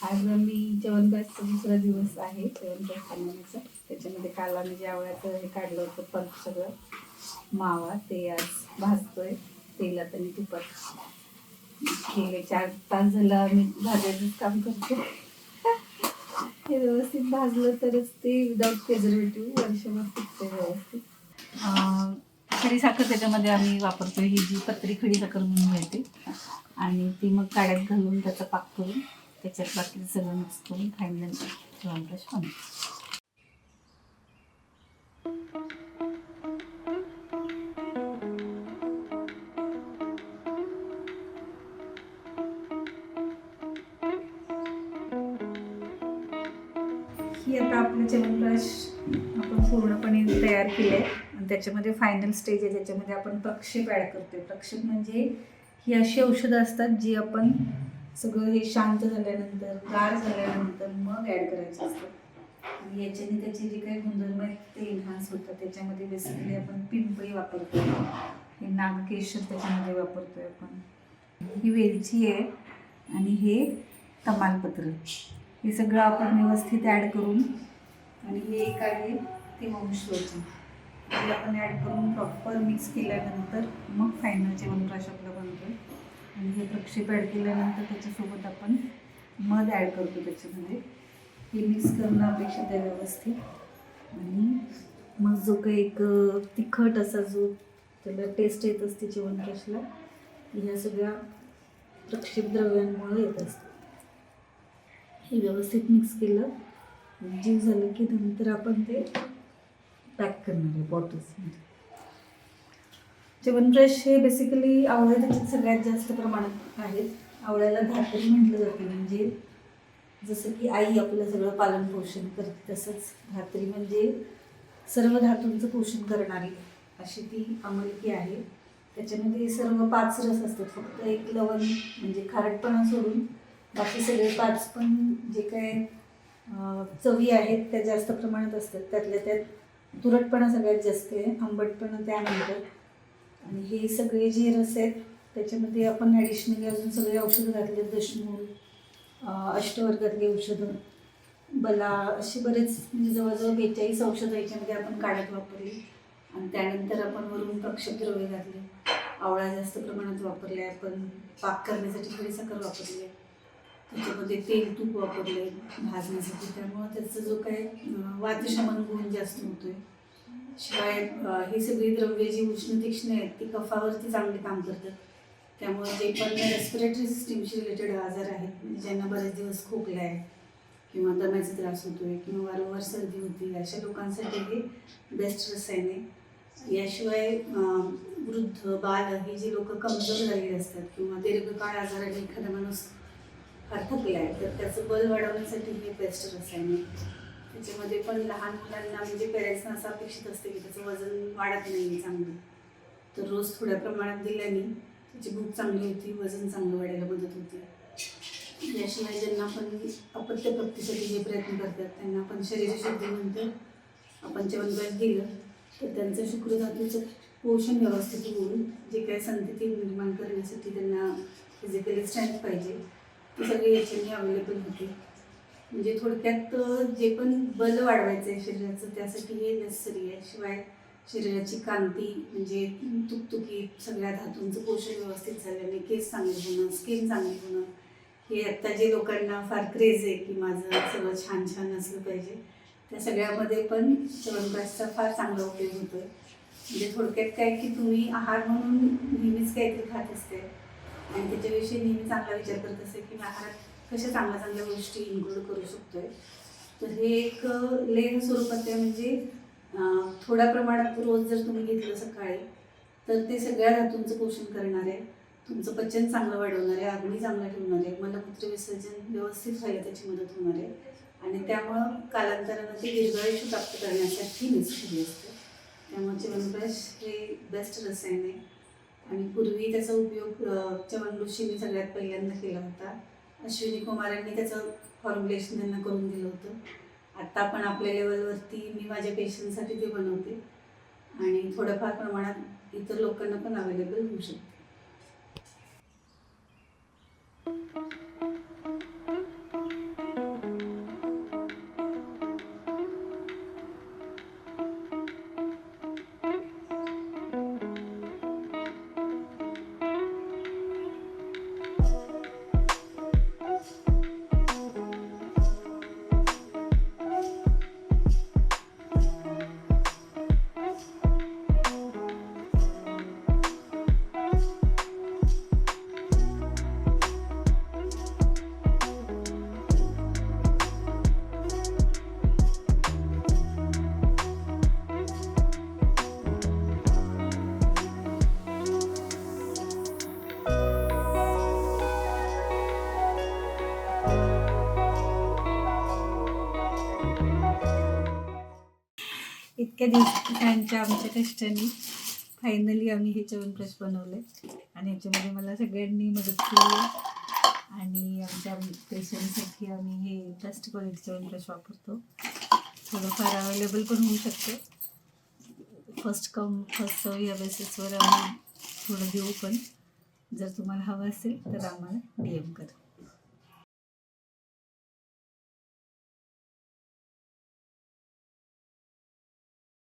आज मी च्यवनप्राशचा दुसरा दिवस आहे च्यवनप्राश बनवण्याचा. त्याच्यामध्ये काल आम्ही जे आवळ्याचं हे काढलं होतं पल्प सगळं मावा ते आज भाजतोय तेलात आणि तुपात. गेले 4 तास झालं आम्ही भाजायचंच काम करतो. हे व्यवस्थित भाजलं तरच ते विदाऊट प्रिझर्वेटिव्ह वर्षभर टिकते व्यवस्थित. खडी साखर त्याच्यामध्ये आम्ही वापरतो. ही जी पत्री खडी साखर म्हणून मिळते आणि ती मग काड्यात घालून त्याचा पाक करून त्याच्यात बाकीचं सगळं मिक्स करून फायनल च्यवनप्राश बनवतो. ही आता आपलं च्यवनप्राश आपण पूर्णपणे तयार केलं आहे आणि त्याच्यामध्ये फायनल स्टेज आहे. त्याच्यामध्ये आपण प्रक्षेप ॲड करतोय. प्रक्षेप म्हणजे ही अशी औषधं असतात जी आपण सगळं हे शांत झाल्यानंतर गार झाल्यानंतर मग ॲड करायचं असतं आणि याच्याने त्याचे जे काही गुणधर्म आहेत ते एन्हान्स होतात. त्याच्यामध्ये बेसिकली आपण पिंपळी वापरतो, हे नागकेशर त्याच्यामध्ये वापरतोय आपण, ही वेलची आहे आणि हे तमालपत्र. हे सगळं आपण व्यवस्थित ॲड करून आणि हे एक आहे ते वंशवची हे आपण ॲड करून प्रॉपर मिक्स केल्यानंतर मग फायनल च्यवनप्राश आपला बनतो. आणि हे प्रक्षेप ॲड केल्यानंतर त्याच्यासोबत आपण मध ॲड करतो. त्याच्यामध्ये हे मिक्स करणं अपेक्षित आहे व्यवस्थित. आणि मग जो काही एक तिखट असा जो त्याला टेस्ट येत असते च्यवनप्राशला ह्या सगळ्या प्रक्षेप द्रव्यांमुळे येत असते. हे व्यवस्थित मिक्स केलं जीव झालं की नंतर आपण ते पॅक करणार आहे बॉटल्समध्ये. च्यवनप्राश हे बेसिकली आवळ्या त्याच्यात सगळ्यात जास्त प्रमाणात आहेत. आवळ्याला धात्री म्हटलं जाते, म्हणजे जसं की आई आपलं सगळं पालन पोषण करते तसंच धात्री म्हणजे सर्व धातूंचं पोषण करणारी अशी ती अमलकी आहे. त्याच्यामध्ये सर्व 5 रस असतात. फक्त एक लवण म्हणजे खारटपणा सोडून बाकी सगळे 5 पण जे काय चवी आहेत त्या जास्त प्रमाणात असतात. त्यातल्या त्यात तुरटपणा सगळ्यात जास्त आहे, आंबटपणा त्यानंतर. आणि हे सगळे जे रस आहेत त्याच्यामध्ये आपण ॲडिशनली अजून सगळे औषधं घातले. दशमूल, अष्टवर्गातली औषधं, बला, अशी बरेच म्हणजे जवळजवळ 42 औषधं याच्यामध्ये आपण काढत वापरली. आणि त्यानंतर आपण वरून प्रक्षेप द्रव्य घातले. आवळा जास्त प्रमाणात वापरले आपण. पाक करण्यासाठी खडी साखर वापरली आहे. त्याच्यामध्ये तेल तूप वापरले भाजण्यासाठी. त्यामुळं त्याचा जो काय वातशमन गुण जास्त होतोय. शिवाय ही सगळी द्रव्ये जी उष्ण तीक्ष्ण आहेत ती कफावरती चांगले काम करतात. त्यामुळे जे पण रेस्पिरेटरी सिस्टीमशी रिलेटेड आजार आहेत, म्हणजे ज्यांना बरेच दिवस खोकला आहे किंवा दम्याचा त्रास होतोय किंवा वारंवार सर्दी होती, अशा लोकांसाठी हे बेस्ट रसायन आहे. याशिवाय वृद्ध, बाल ही जी लोक कमजोर झालेली असतात किंवा दीर्घकाळ आजाराने एखादा माणूस फार थकला आहे तर त्याचं बल वाढवण्यासाठी हे बेस्ट रसायन आहे. त्याच्यामध्ये पण लहान मुलांना म्हणजे पेरेंट्सना असं अपेक्षित असते की त्याचं वजन वाढत नाही चांगलं, तर रोज थोड्या प्रमाणात दिल्याने त्याची भूक चांगली होती, वजन चांगलं वाढायला मदत होते. याशिवाय ज्यांना पण अपत्यप्राप्तीसाठी जे प्रयत्न करतात त्यांना पण शरीरशुद्धीनंतर आपण च्यवनप्राश दिलं तर त्यांचं शुक्रधातूचं पोषण व्यवस्थित होऊन जे काही संतती निर्माण करण्यासाठी त्यांना फिजिकली स्ट्रेंथ पाहिजे ती सगळी याच्याने अवेलेबल होते. म्हणजे थोडक्यात जे पण बल वाढवायचं आहे शरीराचं त्यासाठी हे नेसेसरी आहे. शिवाय शरीराची कांती म्हणजे तुकतुकीत सगळ्या धातूंचं पोषण व्यवस्थित झाल्याने केस चांगले होणं, स्किन चांगली होणं, हे आत्ता जे लोकांना फार क्रेज आहे की माझं सगळं छान छान असलं पाहिजे, त्या सगळ्यामध्ये पण च्यवनप्राशचा फार चांगला उपयोग होतो आहे. म्हणजे थोडक्यात काय की तुम्ही आहार म्हणून नेहमीच काहीतरी खात असते आणि त्याच्याविषयी नेहमी चांगला विचार करत असते की आहारात कशा चांगल्या चांगल्या गोष्टी इन्क्लूड करू शकतोय. तर हे एक लेह स्वरूपात आहे. म्हणजे थोड्या प्रमाणात रोज जर तुम्ही घेतलं सकाळी तर ते सगळ्या धातूंचं पोषण करणार आहे, तुमचं पचन चांगलं वाढवणार आहे, अग्नी चांगला ठेवणार आहे, मलमूत्र विसर्जन व्यवस्थित व्हायला त्याची मदत होणार आहे आणि त्यामुळं कालांतरानं ते दीर्घायुष्य प्राप्त करण्यासाठी नेसलेली असते. त्यामुळे च्यवनप्राश हे बेस्ट रसायन आहे. आणि पूर्वी त्याचा उपयोग च्यवनऋषींनी सगळ्यात पहिल्यांदा केला होता. अश्विनी कुमार यांनी त्याचं फॉर्म्युलेशन त्यांना करून दिलं होतं. आत्ता पण आपल्या लेवलवरती मी माझ्या पेशंटसाठी ते बनवते आणि थोड्याफार प्रमाणात इतर लोकांना पण अवेलेबल होऊ शकते. इतक्या दिवसांच्या आमच्या कष्टाने फायनली आम्ही हे च्यवनप्रकाश बनवले आणि याच्यामध्ये मला सगळ्यांनी मदत केली आहे आणि आमच्या पेशंटसाठी आम्ही हे फर्स्ट क्वालिटी च्यवनप्रकाश वापरतो. थोडंफार अवेलेबल पण होऊ शकते, फर्स्ट कम फर्स्ट सर्व या बेसिसवर आम्ही थोडं देऊ, पण जर तुम्हाला हवं असेल तर आम्हाला DM करा.